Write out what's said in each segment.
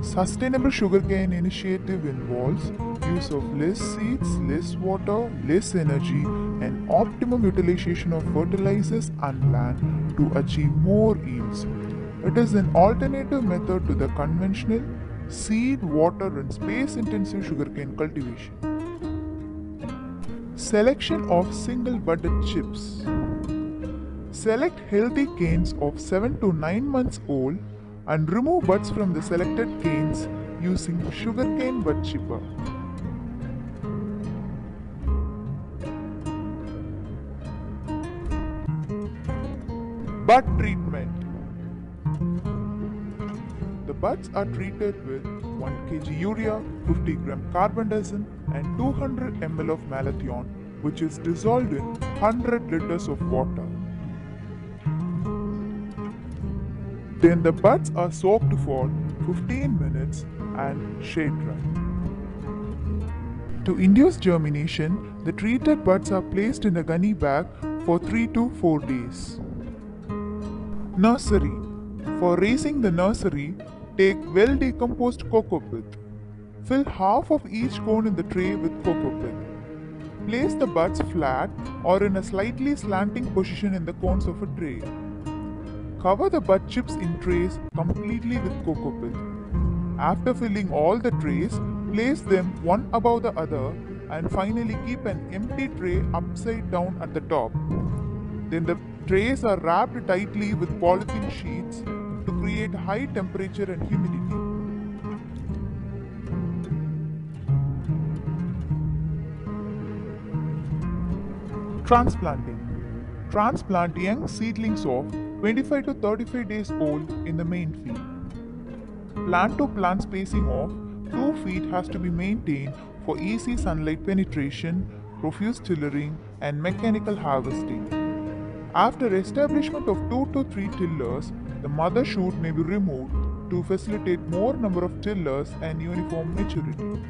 Sustainable sugarcane initiative involves use of less seeds, less water, less energy, and optimum utilization of fertilizers and land to achieve more yields. It is an alternative method to the conventional seed, water, and space intensive sugarcane cultivation. Selection of single budded chips. Select healthy canes of 7 to 9 months old and remove buds from the selected canes using sugarcane bud chipper. Bud treatment. The buds are treated with 1 kg urea, 50 gram carbendazim and 200 ml of malathion, which is dissolved in 100 liters of water. Then the buds are soaked for 15 minutes and shade dried. To induce germination, the treated buds are placed in a gunny bag for 3 to 4 days. Nursery. For raising the nursery, take well decomposed cocoa pith. Fill half of each cone in the tray with cocoa pith. Place the buds flat or in a slightly slanting position in the cones of a tray. Cover the bud chips in trays completely with cocoa pith. After filling all the trays, place them one above the other and finally keep an empty tray upside down at the top. Then the trays are wrapped tightly with polythene sheets to create high temperature and humidity. Transplanting. Transplant young seedlings of 25 to 35 days old in the main field. Plant to plant spacing of 2 feet has to be maintained for easy sunlight penetration, profuse tillering, and mechanical harvesting. After establishment of 2 to 3 tillers, the mother shoot may be removed to facilitate more number of tillers and uniform maturity.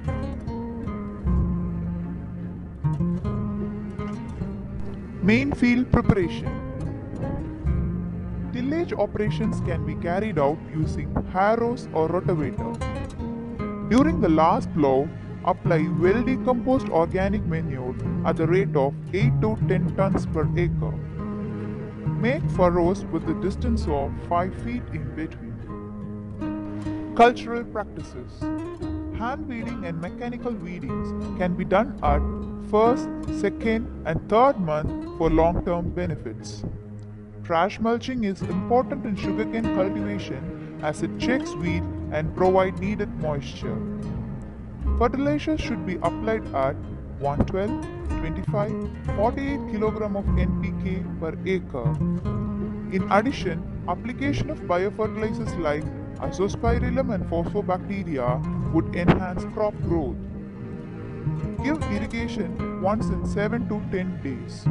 Main field preparation. Tillage operations can be carried out using harrows or rotavator. During the last plow, apply well decomposed organic manure at the rate of 8 to 10 tons per acre. Make furrows with a distance of 5 feet in between. Cultural practices. Hand weeding and mechanical weedings can be done at first, second, and third month for long-term benefits. Trash mulching is important in sugarcane cultivation as it checks weed and provides needed moisture. Fertilizers should be applied at 112, 25, 48 kg of NPK per acre. In addition, application of biofertilizers like azospirillum and phosphobacteria would enhance crop growth. Give irrigation once in 7 to 10 days.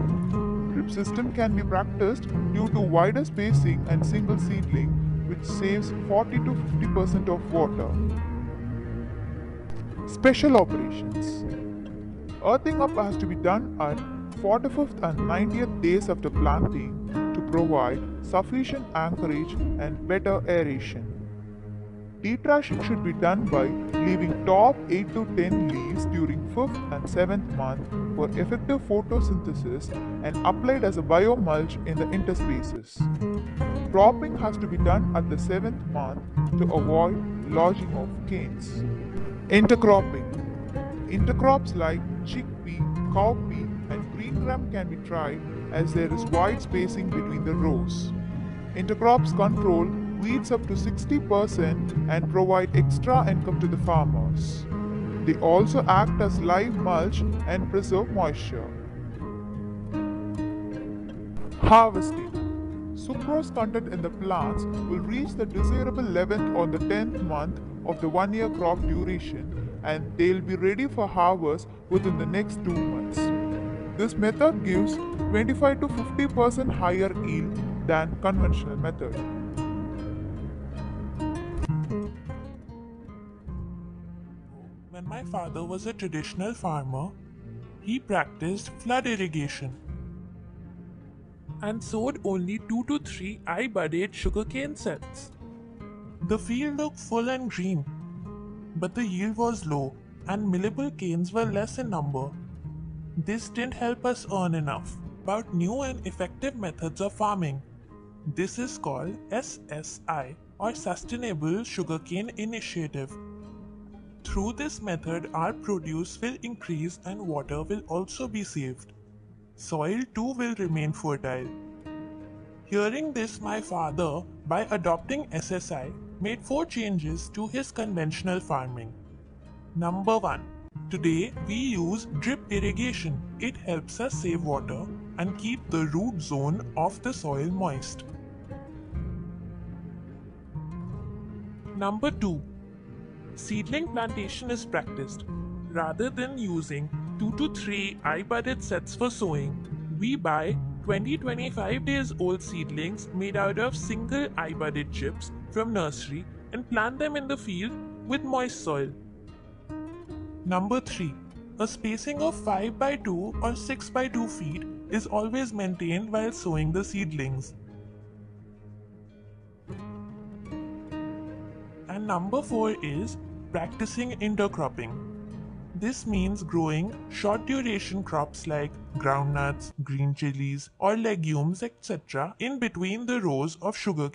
Drip system can be practiced due to wider spacing and single seedling, which saves 40 to 50% of water. Special operations. Earthing up has to be done at 45th and 90th days after planting to provide sufficient anchorage and better aeration. Detrashing should be done by leaving top 8 to 10 leaves during 5th and 7th month for effective photosynthesis and applied as a biomulch in the interspaces. Cropping has to be done at the 7th month to avoid lodging of canes. Intercropping. Intercrops like chickpea, cowpea, and green gram can be tried as there is wide spacing between the rows. Intercrops control weeds up to 60% and provide extra income to the farmers. They also act as live mulch and preserve moisture. Harvesting. Sucrose content in the plants will reach the desirable level on the 10th month of the 1-year crop duration and they'll be ready for harvest within the next 2 months. This method gives 25 to 50% higher yield than conventional method. When my father was a traditional farmer, he practiced flood irrigation and sowed only 2 to 3 eye-budded sugarcane sets. The field looked full and green, but the yield was low and millable canes were less in number. This didn't help us earn enough. About new and effective methods of farming. This is called SSI or Sustainable Sugarcane Initiative. Through this method, our produce will increase and water will also be saved. Soil too will remain fertile. Hearing this, my father, by adopting SSI, made 4 changes to his conventional farming. Number 1. Today we use drip irrigation. It helps us save water and keep the root zone of the soil moist. Number 2. Seedling plantation is practiced. Rather than using 2 to 3 eye-budded sets for sowing, we buy 20-25 days old seedlings made out of single eye-budded chips from nursery and plant them in the field with moist soil. Number 3. A spacing of 5 by 2 or 6 by 2 feet is always maintained while sowing the seedlings. And number 4 is practicing intercropping. This means growing short duration crops like groundnuts, green chilies, or legumes, etc. in between the rows of sugarcane.